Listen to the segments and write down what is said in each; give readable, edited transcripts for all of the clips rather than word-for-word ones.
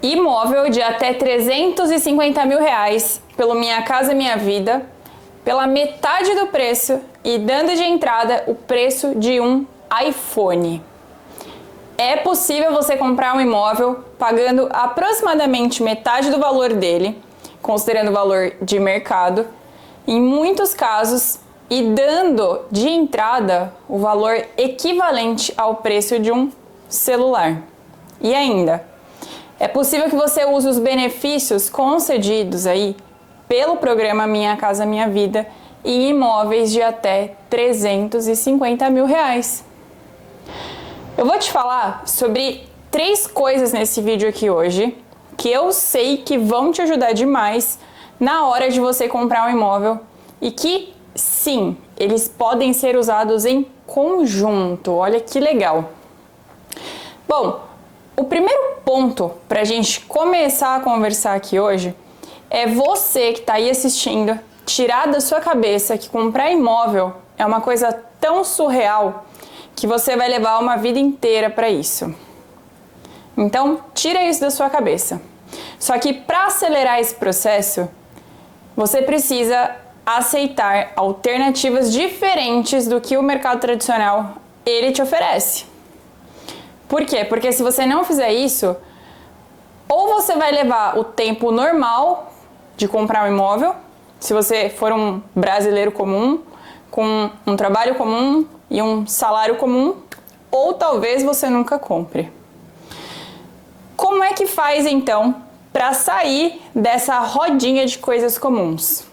Imóvel de até 350 mil reais pelo Minha Casa Minha Vida, pela metade do preço e dando de entrada o preço de um iPhone. É possível você comprar um imóvel pagando aproximadamente metade do valor dele, considerando o valor de mercado, em muitos casos, e dando de entrada o valor equivalente ao preço de um celular. E ainda, é possível que você use os benefícios concedidos aí pelo programa Minha Casa Minha Vida em imóveis de até 350 mil reais. Eu vou te falar sobre 3 coisas nesse vídeo aqui hoje que eu sei que vão te ajudar demais na hora de você comprar um imóvel e que, sim, eles podem ser usados em conjunto. Olha que legal! Bom, o primeiro ponto para a gente começar a conversar aqui hoje é você que está aí assistindo tirar da sua cabeça que comprar imóvel é uma coisa tão surreal que você vai levar uma vida inteira para isso. Então, tira isso da sua cabeça. Só que para acelerar esse processo, você precisa aceitar alternativas diferentes do que o mercado tradicional ele te oferece. Por quê? Porque se você não fizer isso, ou você vai levar o tempo normal de comprar um imóvel, se você for um brasileiro comum, com um trabalho comum e um salário comum, ou talvez você nunca compre. Como é que faz então para sair dessa rodinha de coisas comuns?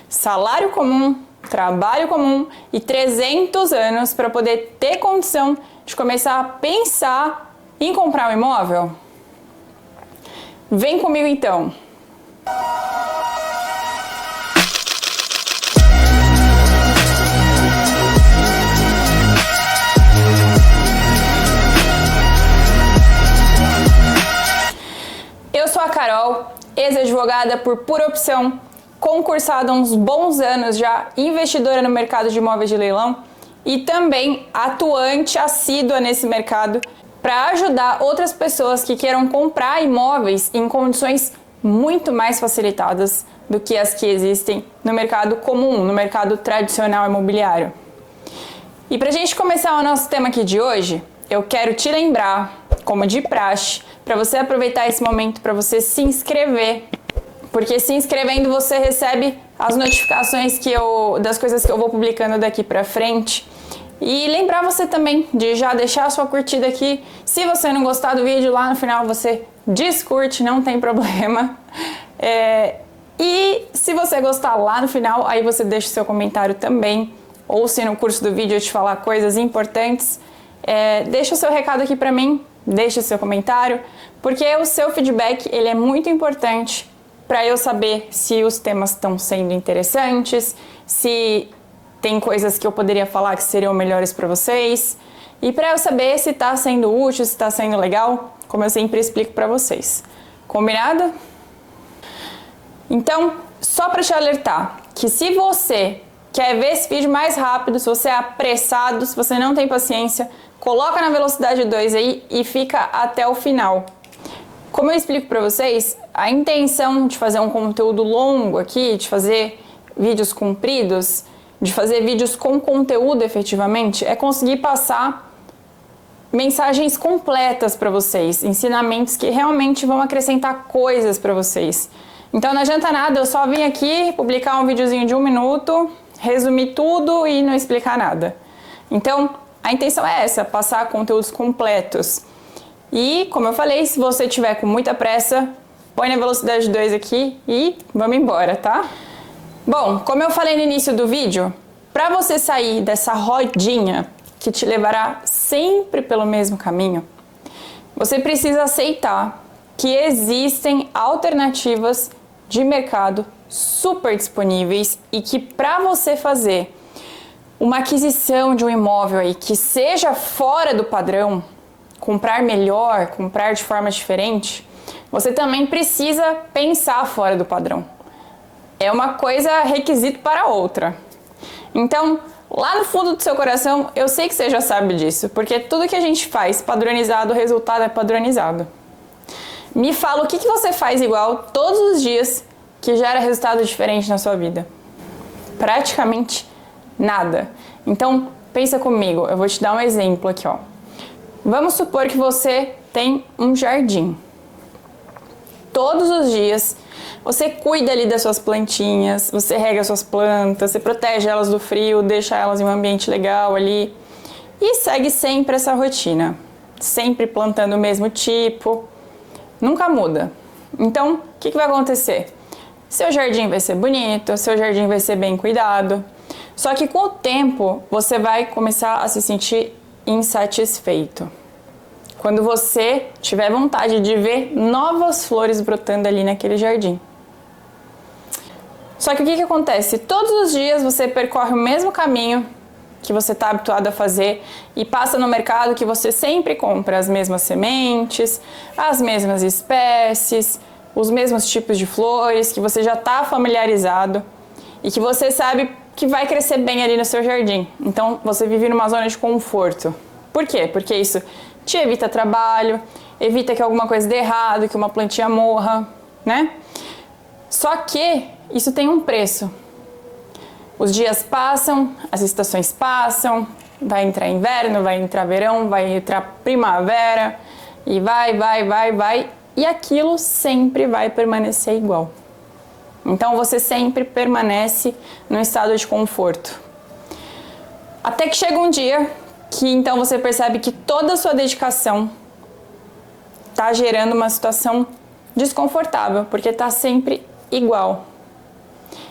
Salário comum, trabalho comum e 300 anos para poder ter condição de começar a pensar em comprar um imóvel? Vem comigo então! Eu sou a Carol, ex-advogada por pura opção, concursada há uns bons anos já, investidora no mercado de imóveis de leilão e também atuante assídua nesse mercado para ajudar outras pessoas que queiram comprar imóveis em condições muito mais facilitadas do que as que existem no mercado comum, no mercado tradicional imobiliário. E para a gente começar o nosso tema aqui de hoje, eu quero te lembrar, como de praxe, para você aproveitar esse momento para você se inscrever, porque se inscrevendo você recebe as notificações das coisas que eu vou publicando daqui para frente. E lembrar você também de já deixar a sua curtida aqui. Se você não gostar do vídeo, lá no final você descurte, não tem problema. E se você gostar lá no final, aí você deixa o seu comentário também. Ou se no curso do vídeo eu te falar coisas importantes, deixa o seu recado aqui pra mim, deixa o seu comentário, porque o seu feedback ele é muito importante para eu saber se os temas estão sendo interessantes, se tem coisas que eu poderia falar que seriam melhores para vocês, e para eu saber se está sendo útil, se está sendo legal, como eu sempre explico para vocês. Combinado? Então, só para te alertar que se você quer ver esse vídeo mais rápido, se você é apressado, se você não tem paciência, coloca na velocidade 2 aí e fica até o final. Como eu explico para vocês, a intenção de fazer um conteúdo longo aqui, de fazer vídeos compridos, de fazer vídeos com conteúdo efetivamente, é conseguir passar mensagens completas para vocês, ensinamentos que realmente vão acrescentar coisas para vocês. Então não adianta nada eu só vir aqui, publicar um videozinho de 1 minuto, resumir tudo e não explicar nada. Então a intenção é essa, passar conteúdos completos. E como eu falei, se você tiver com muita pressa, põe na velocidade 2 aqui e vamos embora, tá? Bom, como eu falei no início do vídeo, para você sair dessa rodinha que te levará sempre pelo mesmo caminho, você precisa aceitar que existem alternativas de mercado super disponíveis e que para você fazer uma aquisição de um imóvel aí que seja fora do padrão, comprar melhor, comprar de forma diferente, você também precisa pensar fora do padrão. É uma coisa requisito para outra. Então, lá no fundo do seu coração, eu sei que você já sabe disso, porque tudo que a gente faz padronizado, o resultado é padronizado. Me fala o que você faz igual todos os dias que gera resultado diferente na sua vida. Praticamente nada. Então, pensa comigo, eu vou te dar um exemplo aqui, ó. Vamos supor que você tem um jardim. Todos os dias você cuida ali das suas plantinhas, você rega suas plantas, você protege elas do frio, deixa elas em um ambiente legal ali e segue sempre essa rotina, sempre plantando o mesmo tipo, nunca muda. Então, o que vai acontecer? Seu jardim vai ser bonito, seu jardim vai ser bem cuidado, só que com o tempo você vai começar a se sentir insatisfeito. Quando você tiver vontade de ver novas flores brotando ali naquele jardim. Só que o que acontece? Todos os dias você percorre o mesmo caminho que você está habituado a fazer e passa no mercado que você sempre compra as mesmas sementes, as mesmas espécies, os mesmos tipos de flores que você já está familiarizado e que você sabe que vai crescer bem ali no seu jardim. Então você vive numa zona de conforto. Por quê? Porque isso te evita trabalho, evita que alguma coisa dê errado, que uma plantinha morra, né? Só que isso tem um preço. Os dias passam, as estações passam, vai entrar inverno, vai entrar verão, vai entrar primavera e vai, e aquilo sempre vai permanecer igual. Então você sempre permanece num estado de conforto. Até que chega um dia que então você percebe que toda a sua dedicação está gerando uma situação desconfortável, porque está sempre igual.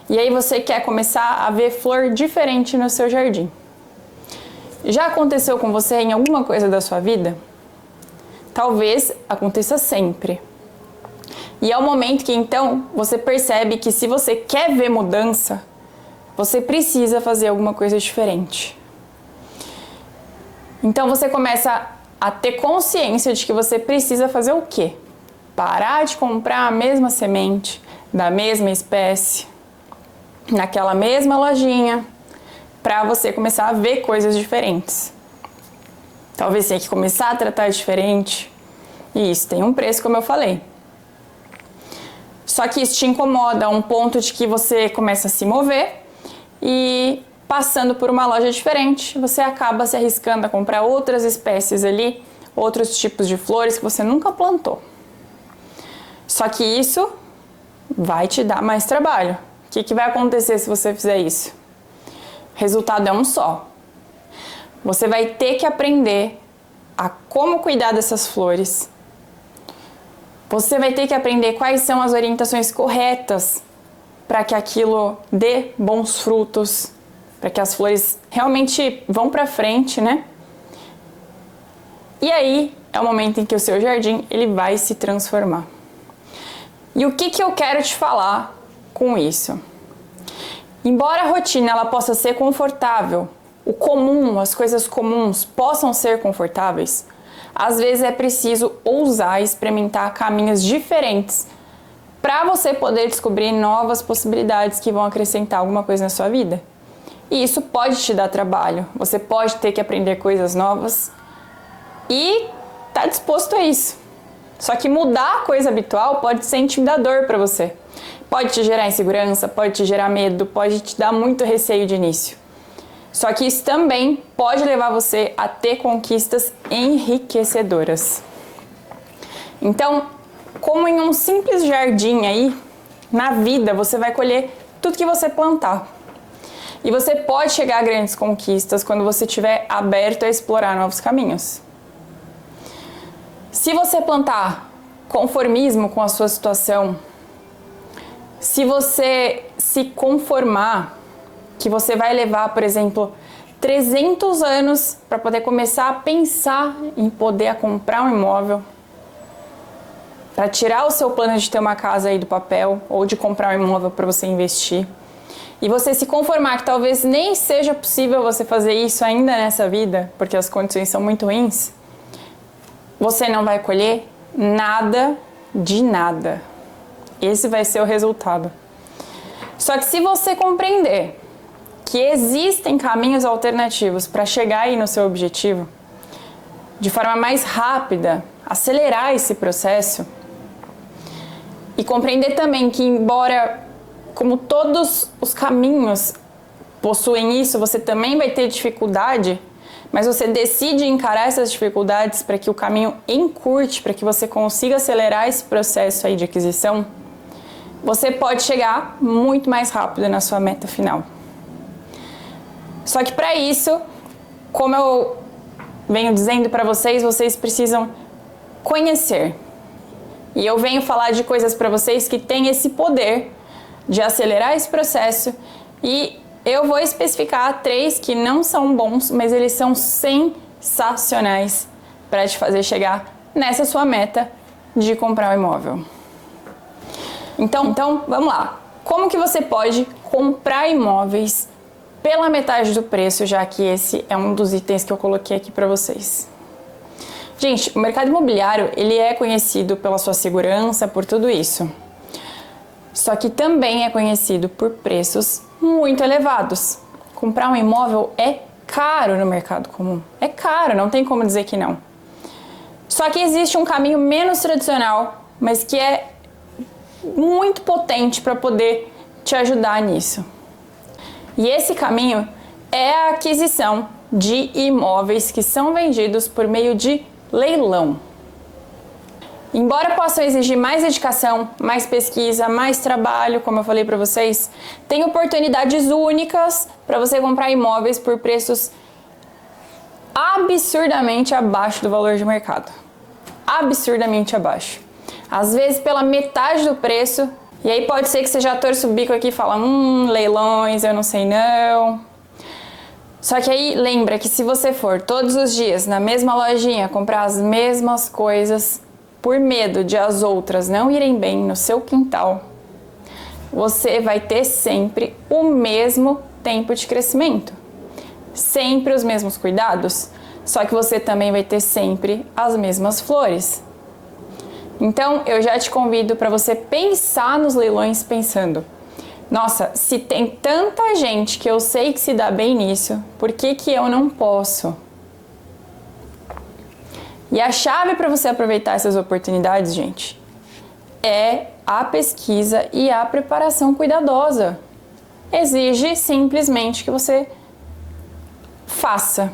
E aí você quer começar a ver flor diferente no seu jardim. Já aconteceu com você em alguma coisa da sua vida? Talvez aconteça sempre. E é o momento que então você percebe que se você quer ver mudança, você precisa fazer alguma coisa diferente. Então você começa a ter consciência de que você precisa fazer o quê? Parar de comprar a mesma semente, da mesma espécie, naquela mesma lojinha, para você começar a ver coisas diferentes. Talvez tenha que começar a tratar diferente. E isso tem um preço, como eu falei. Só que isso te incomoda a um ponto de que você começa a se mover e passando por uma loja diferente, você acaba se arriscando a comprar outras espécies ali, outros tipos de flores que você nunca plantou. Só que isso vai te dar mais trabalho. O que vai acontecer se você fizer isso? O resultado é um só. Você vai ter que aprender a como cuidar dessas flores. Você vai ter que aprender quais são as orientações corretas para que aquilo dê bons frutos, para que as flores realmente vão para frente, né? E aí é o momento em que o seu jardim ele vai se transformar. E o que eu quero te falar com isso? Embora a rotina ela possa ser confortável, o comum, as coisas comuns possam ser confortáveis, às vezes é preciso ousar e experimentar caminhos diferentes para você poder descobrir novas possibilidades que vão acrescentar alguma coisa na sua vida. E isso pode te dar trabalho, você pode ter que aprender coisas novas e tá disposto a isso. Só que mudar a coisa habitual pode ser intimidador para você. Pode te gerar insegurança, pode te gerar medo, pode te dar muito receio de início. Só que isso também pode levar você a ter conquistas enriquecedoras. Então, como em um simples jardim aí, na vida você vai colher tudo que você plantar. E você pode chegar a grandes conquistas quando você estiver aberto a explorar novos caminhos. Se você plantar conformismo com a sua situação, se você se conformar que você vai levar, por exemplo, 300 anos para poder começar a pensar em poder comprar um imóvel, para tirar o seu plano de ter uma casa aí do papel ou de comprar um imóvel para você investir, e você se conformar que talvez nem seja possível você fazer isso ainda nessa vida, porque as condições são muito ruins, você não vai colher nada de nada. Esse vai ser o resultado. Só que se você compreender que existem caminhos alternativos para chegar aí no seu objetivo, de forma mais rápida, acelerar esse processo, E compreender também que, embora, como todos os caminhos possuem isso, você também vai ter dificuldade, mas você decide encarar essas dificuldades para que o caminho encurte, para que você consiga acelerar esse processo aí de aquisição, você pode chegar muito mais rápido na sua meta final. Só que para isso, como eu venho dizendo para vocês, vocês precisam conhecer. E eu venho falar de coisas para vocês que têm esse poder de acelerar esse processo, e eu vou especificar 3 que não são bons, mas eles são sensacionais para te fazer chegar nessa sua meta de comprar um imóvel. Então, vamos lá. Como que você pode comprar imóveis pela metade do preço, já que esse é um dos itens que eu coloquei aqui para vocês? Gente, o mercado imobiliário, ele é conhecido pela sua segurança, por tudo isso. Só que também é conhecido por preços muito elevados. Comprar um imóvel é caro no mercado comum. É caro, não tem como dizer que não. Só que existe um caminho menos tradicional, mas que é muito potente para poder te ajudar nisso. E esse caminho é a aquisição de imóveis que são vendidos por meio de leilão. Embora possam exigir mais dedicação, mais pesquisa, mais trabalho, como eu falei para vocês, tem oportunidades únicas para você comprar imóveis por preços absurdamente abaixo do valor de mercado. Absurdamente abaixo. Às vezes pela metade do preço. E aí pode ser que você já torça o bico aqui e fala, leilões, eu não sei não. Só que aí lembra que se você for todos os dias na mesma lojinha comprar as mesmas coisas, por medo de as outras não irem bem no seu quintal, você vai ter sempre o mesmo tempo de crescimento, sempre os mesmos cuidados, só que você também vai ter sempre as mesmas flores. Então eu já te convido para você pensar nos leilões pensando, nossa, se tem tanta gente que eu sei que se dá bem nisso, por que que eu não posso? E a chave para você aproveitar essas oportunidades, gente, é a pesquisa e a preparação cuidadosa. Exige simplesmente que você faça.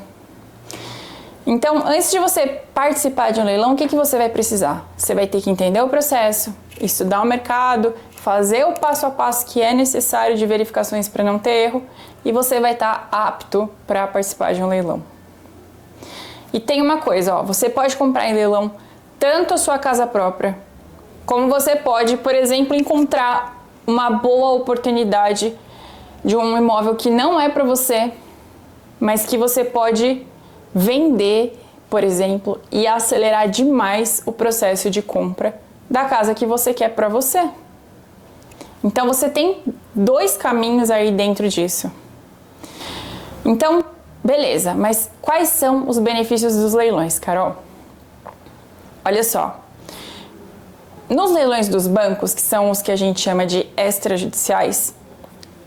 Então, antes de você participar de um leilão, o que que você vai precisar? Você vai ter que entender o processo, estudar o mercado, fazer o passo a passo que é necessário de verificações para não ter erro, e você vai estar apto para participar de um leilão. E tem uma coisa, você pode comprar em leilão tanto a sua casa própria, como você pode, por exemplo, encontrar uma boa oportunidade de um imóvel que não é para você, mas que você pode vender, por exemplo, e acelerar demais o processo de compra da casa que você quer para você. Então você tem 2 caminhos aí dentro disso. Então, beleza, mas quais são os benefícios dos leilões, Carol? Olha só, nos leilões dos bancos, que são os que a gente chama de extrajudiciais,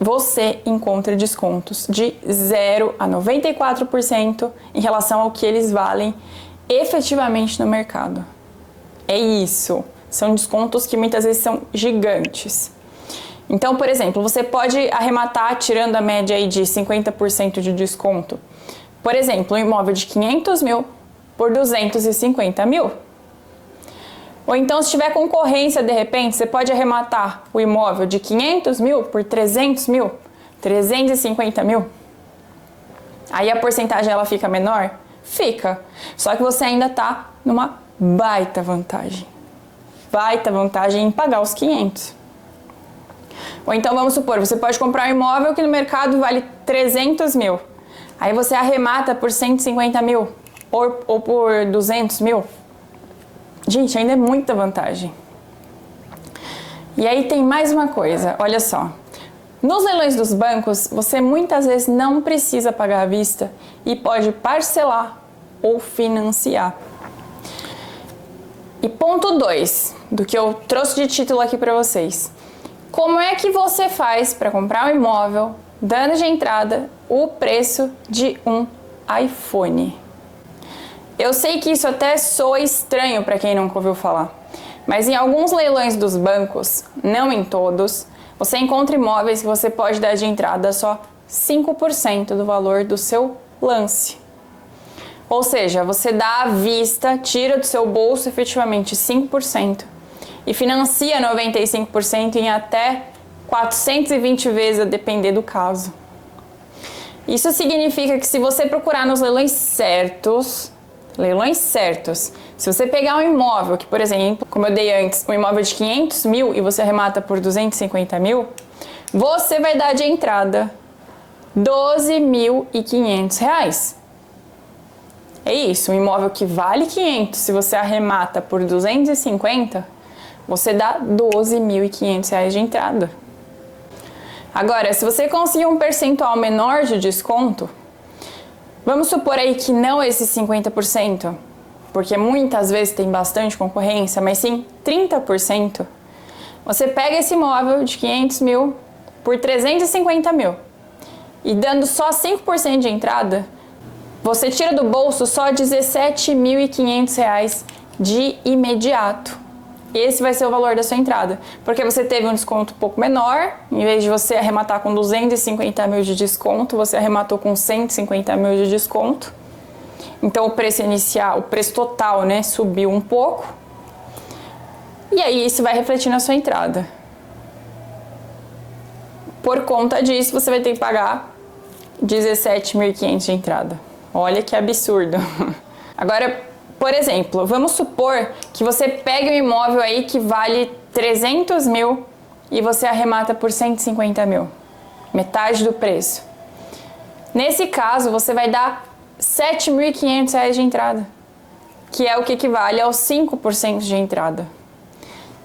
você encontra descontos de 0 a 94% em relação ao que eles valem efetivamente no mercado. É isso, são descontos que muitas vezes são gigantes. Então, por exemplo, você pode arrematar tirando a média aí de 50% de desconto. Por exemplo, um imóvel de 500 mil por 250 mil. Ou então, se tiver concorrência, de repente, você pode arrematar o imóvel de 500 mil por 300 mil, 350 mil. Aí a porcentagem ela fica menor? Fica. Só que você ainda está numa baita vantagem. Baita vantagem em pagar os 500. Ou então, vamos supor, você pode comprar um imóvel que no mercado vale 300 mil. Aí você arremata por 150 mil ou por 200 mil. Gente, ainda é muita vantagem. E aí tem mais uma coisa, olha só. Nos leilões dos bancos, você muitas vezes não precisa pagar à vista e pode parcelar ou financiar. E ponto 2, do que eu trouxe de título aqui para vocês. Como é que você faz para comprar um imóvel, dando de entrada o preço de um iPhone? Eu sei que isso até soa estranho para quem nunca ouviu falar, Mas em alguns leilões dos bancos, não em todos, você encontra imóveis que você pode dar de entrada só 5% do valor do seu lance. Ou seja, você dá à vista, tira do seu bolso efetivamente 5% e financia 95% em até 420 vezes, a depender do caso. Isso significa que se você procurar nos leilões certos, se você pegar um imóvel que, por exemplo, como eu dei antes, um imóvel de 500 mil e você arremata por 250 mil, você vai dar de entrada R$12.500. É isso, um imóvel que vale 500, se você arremata por 250, você dá R$12.500 de entrada. Agora, se você conseguir um percentual menor de desconto, vamos supor aí que não esses 50%, porque muitas vezes tem bastante concorrência, mas sim 30%, você pega esse imóvel de 500 mil por 350 mil e dando só 5% de entrada, você tira do bolso só R$17.500 de imediato. Esse vai ser o valor da sua entrada, porque você teve um desconto um pouco menor, em vez de você arrematar com 250 mil de desconto, você arrematou com 150 mil de desconto. Então o preço inicial, o preço total, né, subiu um pouco. E aí isso vai refletir na sua entrada. Por conta disso, você vai ter que pagar R$17.500 de entrada. Olha que absurdo. Agora, por exemplo, vamos supor que você pegue um imóvel aí que vale 300 mil e você arremata por 150 mil, metade do preço. Nesse caso, você vai dar R$7.500 de entrada, que é o que equivale aos 5% de entrada.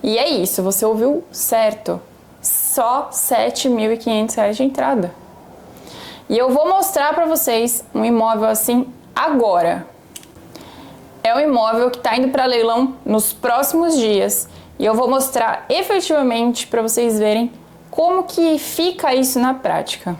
E é isso, você ouviu certo, só R$7.500 de entrada. E eu vou mostrar para vocês um imóvel assim agora. É um imóvel que está indo para leilão nos próximos dias e eu vou mostrar efetivamente para vocês verem como que fica isso na prática.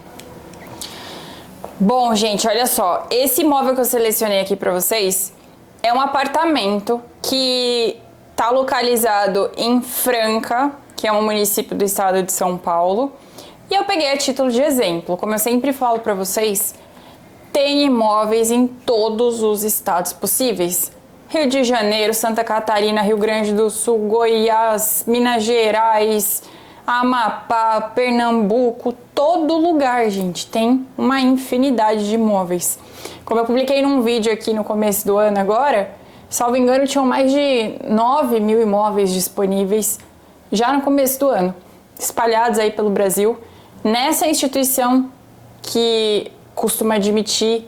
Bom, gente, olha só, esse imóvel que eu selecionei aqui para vocês é um apartamento que está localizado em Franca, que é um município do estado de São Paulo, e eu peguei a título de exemplo. Como eu sempre falo para vocês, tem imóveis em todos os estados possíveis. Rio de Janeiro, Santa Catarina, Rio Grande do Sul, Goiás, Minas Gerais, Amapá, Pernambuco, todo lugar, gente, tem uma infinidade de imóveis. Como eu publiquei num vídeo aqui no começo do ano agora, salvo engano, tinham mais de 9 mil imóveis disponíveis já no começo do ano, espalhados aí pelo Brasil, nessa instituição que costuma admitir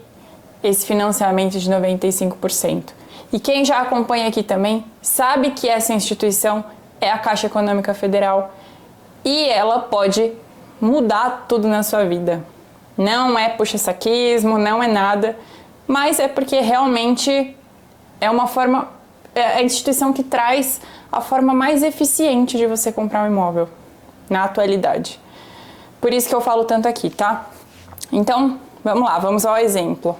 esse financiamento de 95%. E quem já acompanha aqui também sabe que essa instituição é a Caixa Econômica Federal e ela pode mudar tudo na sua vida. Não é puxa-saquismo, não é nada, mas é porque realmente é uma forma, é a instituição que traz a forma mais eficiente de você comprar um imóvel na atualidade. Por isso que eu falo tanto aqui, tá? Então, vamos lá, vamos ao exemplo.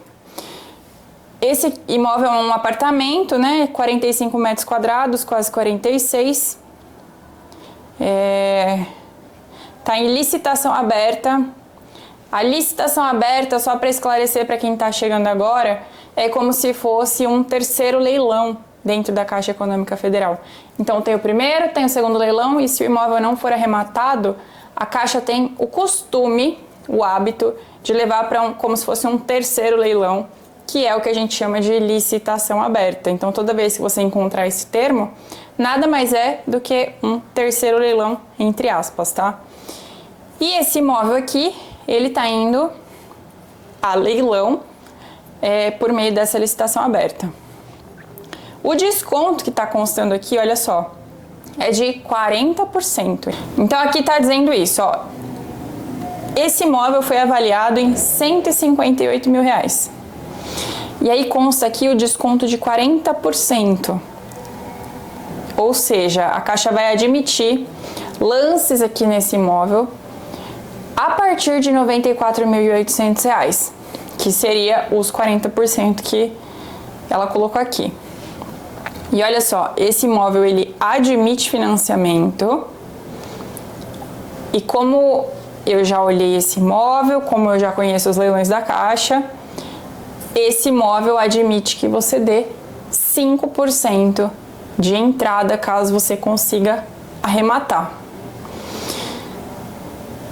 Esse imóvel é um apartamento, né? 45 metros quadrados, quase 46. Tá em licitação aberta. A licitação aberta, só para esclarecer para quem está chegando agora, é como se fosse um terceiro leilão dentro da Caixa Econômica Federal. Então tem o primeiro, tem o segundo leilão e se o imóvel não for arrematado, a Caixa tem o costume, o hábito de levar para como se fosse um terceiro leilão, que é o que a gente chama de licitação aberta. Então toda vez que você encontrar esse termo, nada mais é do que um terceiro leilão, entre aspas, tá? E esse imóvel aqui, ele tá indo a leilão por meio dessa licitação aberta. O desconto que está constando aqui, olha só, é de 40%. Então aqui está dizendo isso, ó. Esse imóvel foi avaliado em R$158 mil. E aí consta aqui o desconto de 40%. Ou seja, a Caixa vai admitir lances aqui nesse imóvel a partir de R$ 94.800, que seria os 40% que ela colocou aqui. E olha só, esse imóvel ele admite financiamento. E como eu já olhei esse imóvel, como eu já conheço os leilões da Caixa, esse imóvel admite que você dê 5% de entrada caso você consiga arrematar.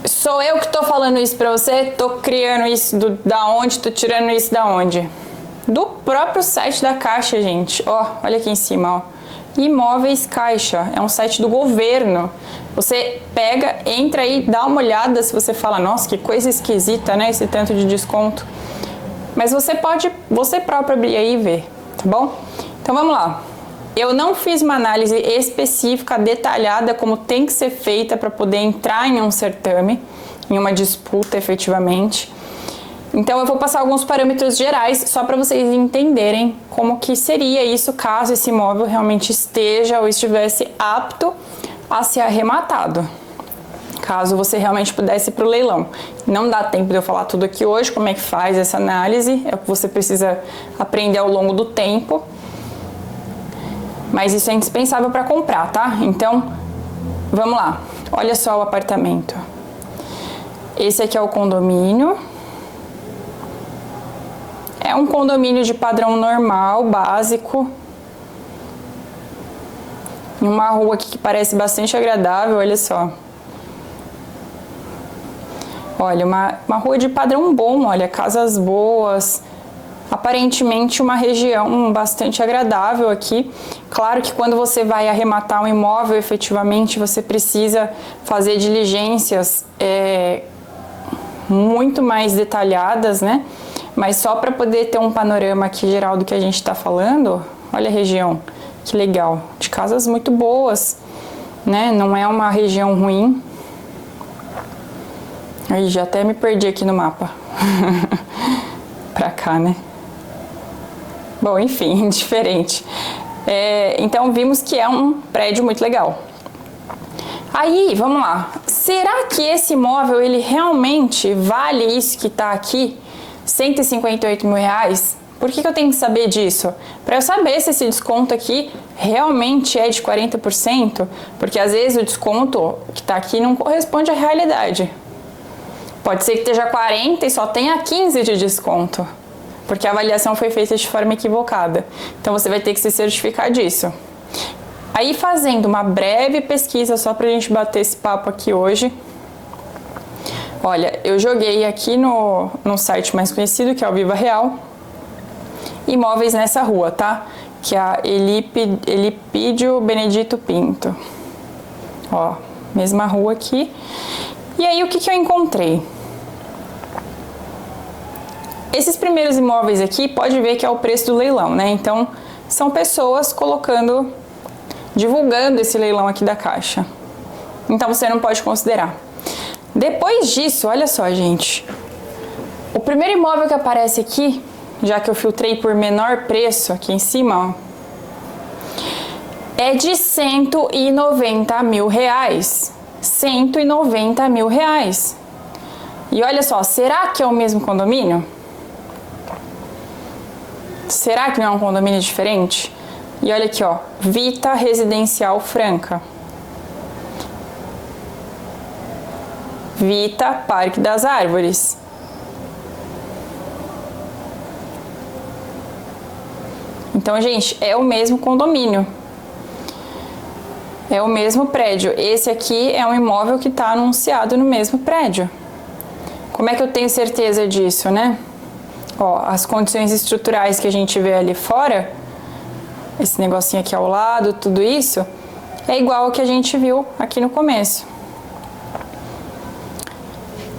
Sou eu que tô falando isso pra você? Tô criando isso da onde? Tô tirando isso da onde? Do próprio site da Caixa, gente. Ó, olha aqui em cima, ó. Imóveis Caixa, é um site do governo. Você pega, entra aí, dá uma olhada se você fala, nossa, que coisa esquisita, né, esse tanto de desconto. Mas você pode, você próprio abrir aí e ver, tá bom? Então vamos lá. Eu não fiz uma análise específica, detalhada, como tem que ser feita para poder entrar em um certame, em uma disputa efetivamente. Então eu vou passar alguns parâmetros gerais só para vocês entenderem como que seria isso caso esse imóvel realmente esteja ou estivesse apto a ser arrematado. Caso você realmente pudesse ir para o leilão. Não dá tempo de eu falar tudo aqui hoje, como é que faz essa análise, é o que você precisa aprender ao longo do tempo. Mas isso é indispensável para comprar, tá? Então, vamos lá. Olha só o apartamento. Esse aqui é o condomínio. É um condomínio de padrão normal, básico. Em uma rua aqui que parece bastante agradável, olha só. Olha, uma rua de padrão bom, olha, casas boas. Aparentemente uma região bastante agradável aqui. Claro que quando você vai arrematar um imóvel, efetivamente você precisa fazer diligências muito mais detalhadas, né? Mas só para poder ter um panorama aqui geral do que a gente está falando, olha a região, que legal, de casas muito boas, né? Não é uma região ruim. Aí já até me perdi aqui no mapa. Pra cá, né? Bom, enfim, diferente. Então vimos que é um prédio muito legal. Aí, vamos lá. Será que esse imóvel ele realmente vale isso que tá aqui? 158 mil reais? Por que eu tenho que saber disso? Para eu saber se esse desconto aqui realmente é de 40%, porque às vezes o desconto que tá aqui não corresponde à realidade. Pode ser que esteja 40 e só tenha 15 de desconto, porque a avaliação foi feita de forma equivocada. Então você vai ter que se certificar disso. Aí fazendo uma breve pesquisa só pra gente bater esse papo aqui hoje. Olha, eu joguei aqui no site mais conhecido, que é o Viva Real, imóveis nessa rua, tá? Que é a Elipídio Benedito Pinto. Ó, mesma rua aqui. E aí o que eu encontrei? Esses primeiros imóveis aqui, pode ver que é o preço do leilão, né? Então, são pessoas divulgando esse leilão aqui da Caixa. Então, você não pode considerar. Depois disso, olha só, gente. O primeiro imóvel que aparece aqui, já que eu filtrei por menor preço aqui em cima, ó, é de 190 mil reais. 190 mil reais. E olha só, será que é o mesmo condomínio? Será que não é um condomínio diferente? E olha aqui, ó, Vita Residencial Franca. Vita Parque das Árvores. Então, gente, é o mesmo condomínio. É o mesmo prédio. Esse aqui é um imóvel que está anunciado no mesmo prédio. Como é que eu tenho certeza disso, né? Ó, as condições estruturais que a gente vê ali fora, esse negocinho aqui ao lado, tudo isso, é igual ao que a gente viu aqui no começo.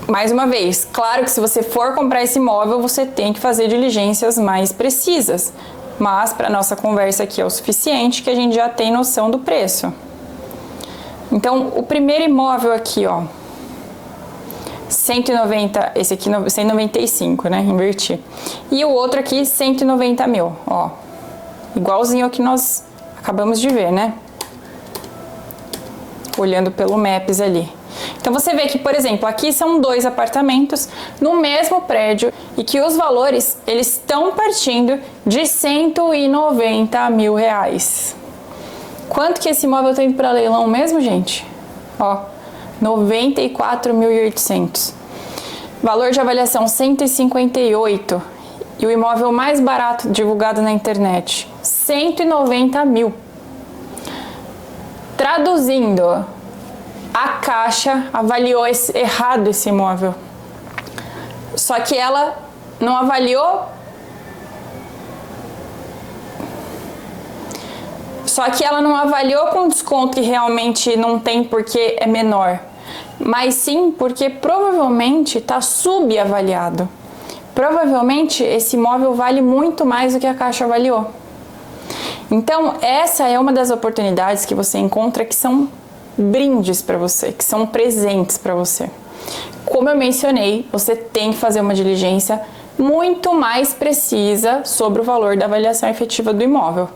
Mais uma vez, claro que se você for comprar esse imóvel, você tem que fazer diligências mais precisas. Mas para nossa conversa aqui é o suficiente que a gente já tem noção do preço. Então, o primeiro imóvel aqui, ó, 190, esse aqui 195, né, inverti. E o outro aqui 190 mil, ó, igualzinho ao que nós acabamos de ver, né, olhando pelo Maps ali. Então você vê que, por exemplo, aqui são 2 apartamentos no mesmo prédio e que os valores eles estão partindo de 190 mil reais. Quanto que esse imóvel está indo para leilão mesmo, gente? Ó, 94.800. Valor de avaliação 158. E o imóvel mais barato divulgado na internet, 190 mil. Traduzindo, a Caixa avaliou errado esse imóvel. Só que ela não avaliou. Só que ela não avaliou com desconto que realmente não tem porque é menor. Mas sim porque provavelmente está subavaliado. Provavelmente esse imóvel vale muito mais do que a Caixa avaliou. Então, essa é uma das oportunidades que você encontra que são brindes para você, que são presentes para você. Como eu mencionei, você tem que fazer uma diligência muito mais precisa sobre o valor da avaliação efetiva do imóvel.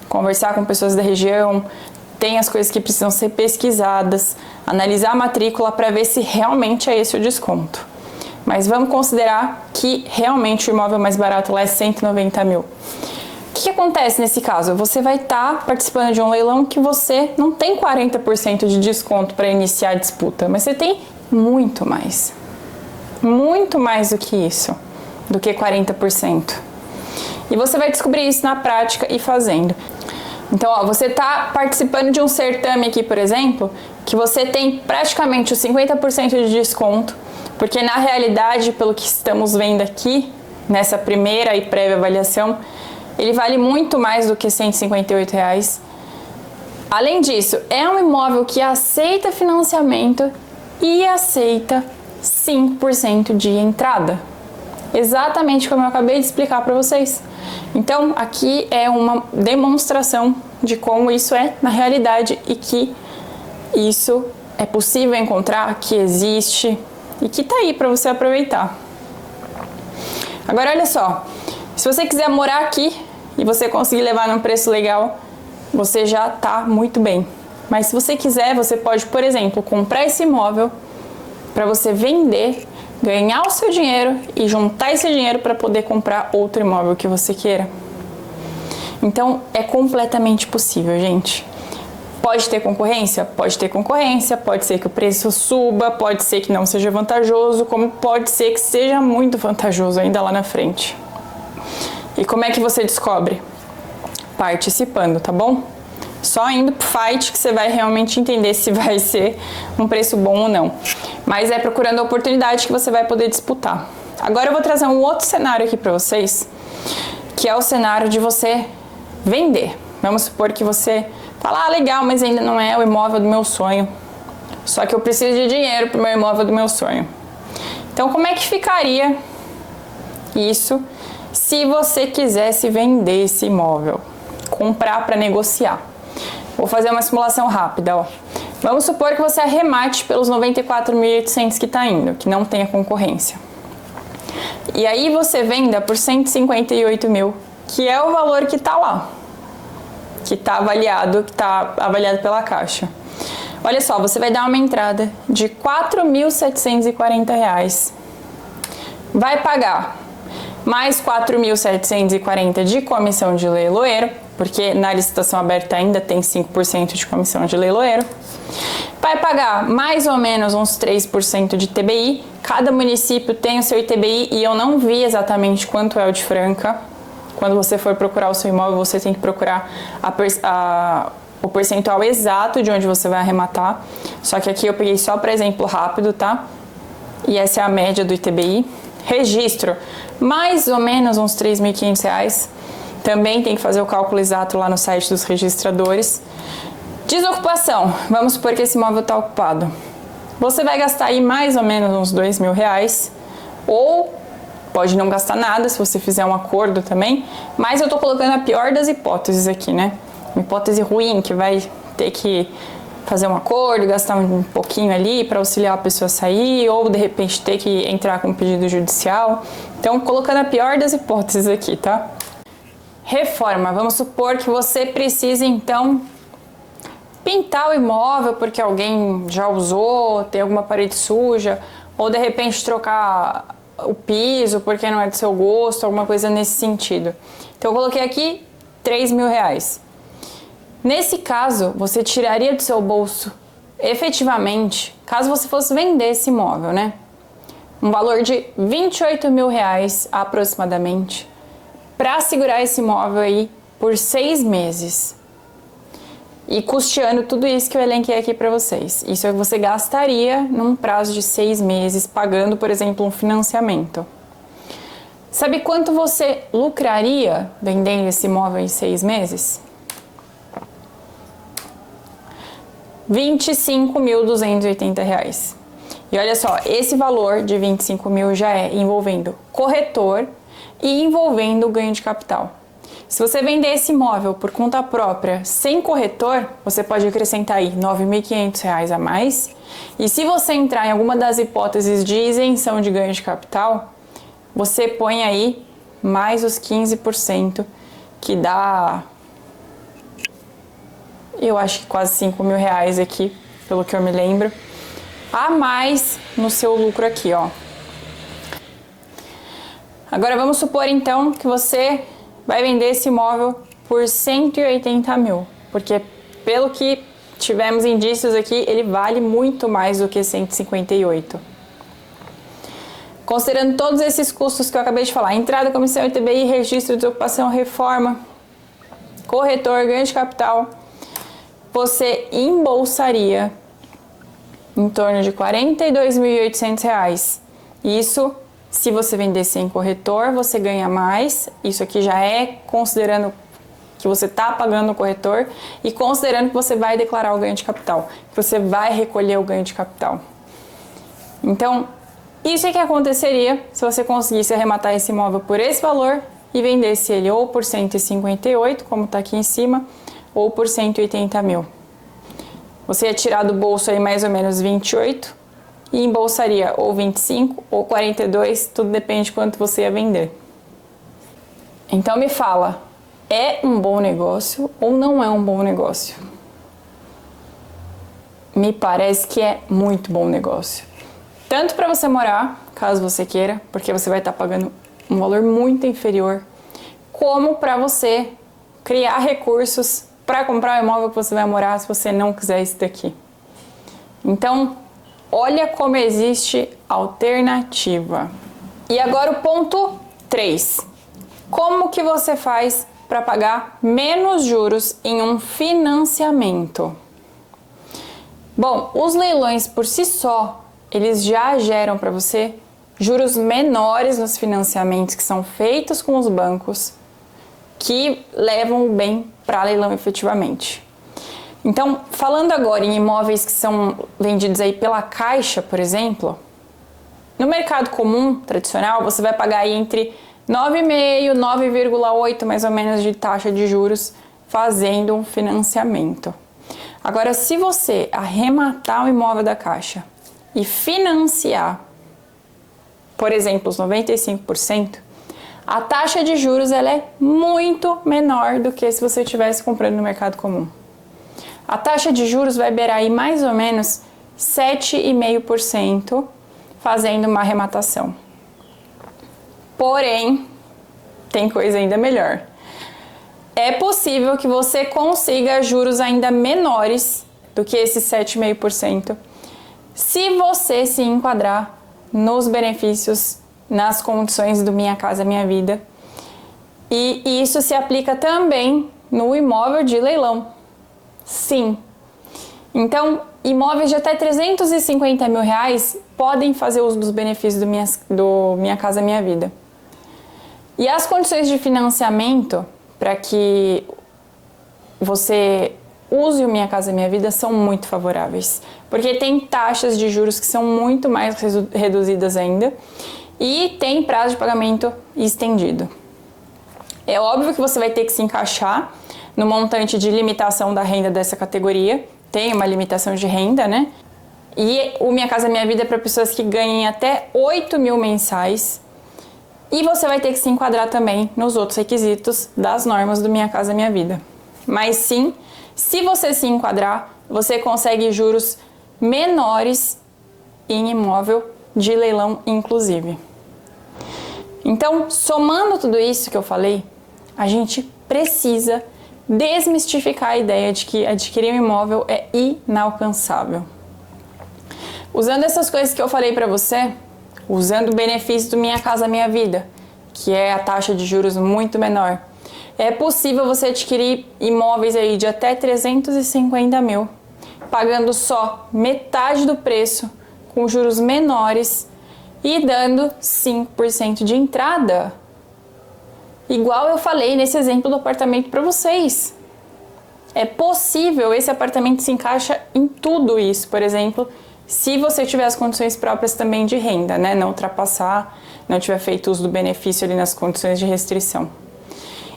Conversar com pessoas da região, tem as coisas que precisam ser pesquisadas, analisar a matrícula para ver se realmente é esse o desconto. Mas vamos considerar que realmente o imóvel mais barato lá é 190 mil. O que acontece nesse caso? Você vai estar participando de um leilão que você não tem 40% de desconto para iniciar a disputa, mas você tem muito mais do que isso, do que 40%. E você vai descobrir isso na prática e fazendo. Então, ó, você está participando de um certame aqui, por exemplo, que você tem praticamente os 50% de desconto, porque na realidade, pelo que estamos vendo aqui, nessa primeira e prévia avaliação, ele vale muito mais do que R$ 158 reais. Além disso, é um imóvel que aceita financiamento e aceita 5% de entrada. Exatamente como eu acabei de explicar para vocês. Então, aqui é uma demonstração de como isso é na realidade e que isso é possível encontrar, que existe e que tá aí para você aproveitar. Agora, olha só, se você quiser morar aqui e você conseguir levar num preço legal, você já tá muito bem. Mas se você quiser, você pode, por exemplo, comprar esse imóvel para você vender, ganhar o seu dinheiro e juntar esse dinheiro para poder comprar outro imóvel que você queira. Então, é completamente possível, gente. Pode ter concorrência? Pode ter concorrência, pode ser que o preço suba, pode ser que não seja vantajoso, como pode ser que seja muito vantajoso ainda lá na frente. E como é que você descobre? Participando, tá bom? Só indo pro fight que você vai realmente entender se vai ser um preço bom ou não. Mas é procurando a oportunidade que você vai poder disputar. Agora eu vou trazer um outro cenário aqui para vocês, que é o cenário de você vender. Vamos supor que você fala, legal, mas ainda não é o imóvel do meu sonho. Só que eu preciso de dinheiro para o meu imóvel do meu sonho. Então, como é que ficaria isso se você quisesse vender esse imóvel? Comprar para negociar. Vou fazer uma simulação rápida, ó. Vamos supor que você arremate pelos 94.800 que está indo, que não tem a concorrência. E aí você venda por 158 mil, que é o valor que está lá, que está avaliado pela Caixa. Olha só, você vai dar uma entrada de R$ 4.740. Vai pagar mais 4.740 de comissão de leiloeiro, porque na licitação aberta ainda tem 5% de comissão de leiloeiro. Vai pagar mais ou menos uns 3% de TBI. Cada município tem o seu ITBI e eu não vi exatamente quanto é o de Franca. Quando você for procurar o seu imóvel, você tem que procurar o percentual exato de onde você vai arrematar. Só que aqui eu peguei só para exemplo rápido, tá? E essa é a média do ITBI. Registro, mais ou menos uns R$ 3.500. Também tem que fazer o cálculo exato lá no site dos registradores. Desocupação, vamos supor que esse imóvel está ocupado. Você vai gastar aí mais ou menos uns R$ 2.000, ou pode não gastar nada se você fizer um acordo também, mas eu tô colocando a pior das hipóteses aqui, né? Uma hipótese ruim, que vai ter que fazer um acordo, gastar um pouquinho ali para auxiliar a pessoa a sair, ou de repente ter que entrar com um pedido judicial. Então, colocando a pior das hipóteses aqui, tá? Reforma, vamos supor que você precisa então pintar o imóvel porque alguém já usou, tem alguma parede suja, ou de repente trocar o piso porque não é do seu gosto, alguma coisa nesse sentido. Então eu coloquei aqui R$3.000. Nesse caso, você tiraria do seu bolso efetivamente, caso você fosse vender esse imóvel, né? Um valor de R$28.000 aproximadamente, para segurar esse imóvel aí por 6 meses. E custeando tudo isso que eu elenquei aqui para vocês. Isso é o que você gastaria num prazo de 6 meses, pagando, por exemplo, um financiamento. Sabe quanto você lucraria vendendo esse imóvel em 6 meses? R$25.280. E olha só, esse valor de 25 mil já é envolvendo corretor e envolvendo ganho de capital. Se você vender esse imóvel por conta própria, sem corretor, você pode acrescentar aí R$9.500 a mais. E se você entrar em alguma das hipóteses de isenção de ganho de capital, você põe aí mais os 15%, que dá, eu acho que quase R$5.000 aqui, pelo que eu me lembro, a mais no seu lucro aqui, ó. Agora vamos supor então que você vai vender esse imóvel por 180 mil, porque pelo que tivemos indícios aqui, ele vale muito mais do que 158. Considerando todos esses custos que eu acabei de falar, entrada, comissão, ITBI, registro de ocupação, reforma, corretor, ganho de capital, você embolsaria em torno de R$42.800. Isso, se você vender sem corretor, você ganha mais. Isso aqui já é considerando que você está pagando o corretor e considerando que você vai declarar o ganho de capital, que você vai recolher o ganho de capital. Então, isso é que aconteceria se você conseguisse arrematar esse imóvel por esse valor e vendesse ele ou por 158, como está aqui em cima, ou por 180 mil. Você ia tirar do bolso aí mais ou menos 28 e embolsaria ou 25 ou 42, tudo depende de quanto você ia vender. Então me fala, é um bom negócio ou não é um bom negócio? Me parece que é muito bom negócio. Tanto para você morar, caso você queira, porque você vai estar pagando um valor muito inferior, como para você criar recursos para comprar o imóvel que você vai morar se você não quiser esse daqui. Então, olha como existe alternativa. E agora o ponto 3. Como que você faz para pagar menos juros em um financiamento? Bom, os leilões por si só, eles já geram para você juros menores nos financiamentos que são feitos com os bancos, que levam o bem para leilão efetivamente. Então, falando agora em imóveis que são vendidos aí pela Caixa, por exemplo, no mercado comum, tradicional, você vai pagar aí entre 9,5% e 9,8% mais ou menos de taxa de juros fazendo um financiamento. Agora, se você arrematar o imóvel da Caixa e financiar, por exemplo, os 95%, a taxa de juros ela é muito menor do que se você estivesse comprando no mercado comum. A taxa de juros vai beirar aí mais ou menos 7,5% fazendo uma arrematação. Porém, tem coisa ainda melhor. É possível que você consiga juros ainda menores do que esses 7,5% se você se enquadrar nos benefícios, nas condições do Minha Casa Minha Vida. E isso se aplica também no imóvel de leilão. Sim. Então, imóveis de até R$350 mil podem fazer uso dos benefícios do Minha Casa Minha Vida. E as condições de financiamento para que você use o Minha Casa Minha Vida são muito favoráveis, porque tem taxas de juros que são muito mais reduzidas ainda e tem prazo de pagamento estendido. É óbvio que você vai ter que se encaixar no montante de limitação da renda dessa categoria, tem uma limitação de renda, né? E o Minha Casa Minha Vida é para pessoas que ganhem até 8 mil mensais. E você vai ter que se enquadrar também nos outros requisitos das normas do Minha Casa Minha Vida. Mas sim, Se você se enquadrar, você consegue juros menores em imóvel de leilão, inclusive. Então, somando tudo isso que eu falei, a gente precisa desmistificar a ideia de que adquirir um imóvel é inalcançável. Usando essas coisas que eu falei para você, usando o benefício do Minha Casa Minha Vida, que é a taxa de juros muito menor, é possível você adquirir imóveis aí de até 350 mil, pagando só metade do preço, com juros menores e dando 5% de entrada. Igual eu falei nesse exemplo do apartamento para vocês. É possível, esse apartamento se encaixa em tudo isso, por exemplo, se você tiver as condições próprias também de renda, né? Não ultrapassar, não tiver feito uso do benefício ali nas condições de restrição.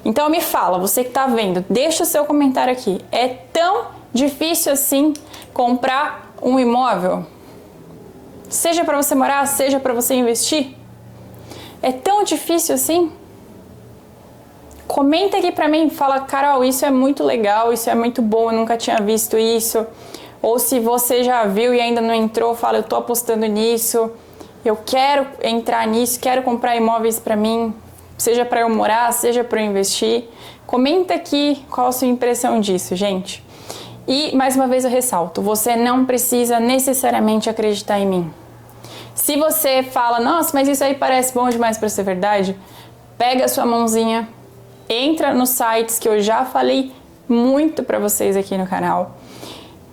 Então me fala, você que está vendo, deixa o seu comentário aqui. É tão difícil assim comprar um imóvel? Seja para você morar, seja para você investir? É tão difícil assim? Comenta aqui pra mim, fala, Carol, isso é muito legal, isso é muito bom, eu nunca tinha visto isso. Ou se você já viu e ainda não entrou, fala, eu tô apostando nisso, eu quero entrar nisso, quero comprar imóveis pra mim, seja pra eu morar, seja pra eu investir. Comenta aqui qual a sua impressão disso, gente. E, mais uma vez eu ressalto, você não precisa necessariamente acreditar em mim. Se você fala, nossa, mas isso aí parece bom demais pra ser verdade, pega a sua mãozinha, entra nos sites que eu já falei muito para vocês aqui no canal.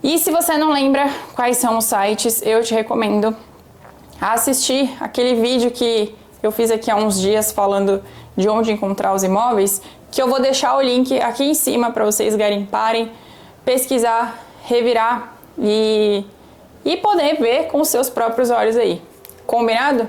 E se você não lembra quais são os sites, eu te recomendo assistir aquele vídeo que eu fiz aqui há uns dias falando de onde encontrar os imóveis, que eu vou deixar o link aqui em cima para vocês garimparem, pesquisar, revirar e poder ver com os seus próprios olhos aí. Combinado?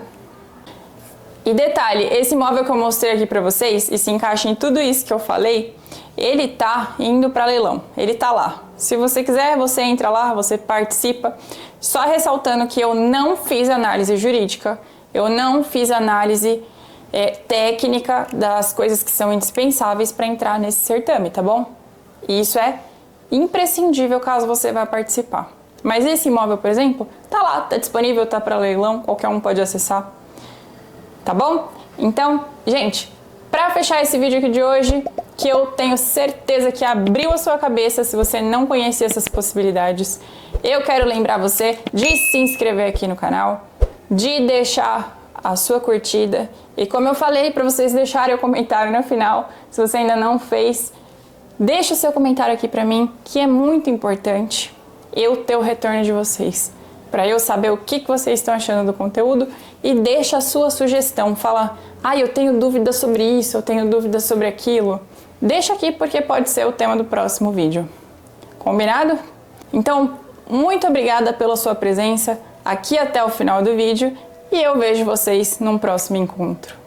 E detalhe, esse imóvel que eu mostrei aqui pra vocês, e se encaixa em tudo isso que eu falei, ele tá indo para leilão, ele tá lá. Se você quiser, você entra lá, você participa. Só ressaltando que eu não fiz análise jurídica, eu não fiz análise técnica das coisas que são indispensáveis para entrar nesse certame, tá bom? E isso é imprescindível caso você vá participar. Mas esse imóvel, por exemplo, tá lá, tá disponível, tá para leilão, qualquer um pode acessar. Tá bom? Então, gente, pra fechar esse vídeo aqui de hoje, que eu tenho certeza que abriu a sua cabeça se você não conhecia essas possibilidades, eu quero lembrar você de se inscrever aqui no canal, de deixar a sua curtida e, como eu falei, para vocês deixarem o comentário no final, se você ainda não fez, deixa o seu comentário aqui pra mim, que é muito importante eu ter o retorno de vocês, para eu saber o que vocês estão achando do conteúdo, e deixa a sua sugestão, fala, eu tenho dúvida sobre isso, eu tenho dúvida sobre aquilo, deixa aqui porque pode ser o tema do próximo vídeo. Combinado? Então, muito obrigada pela sua presença aqui até o final do vídeo, e eu vejo vocês num próximo encontro.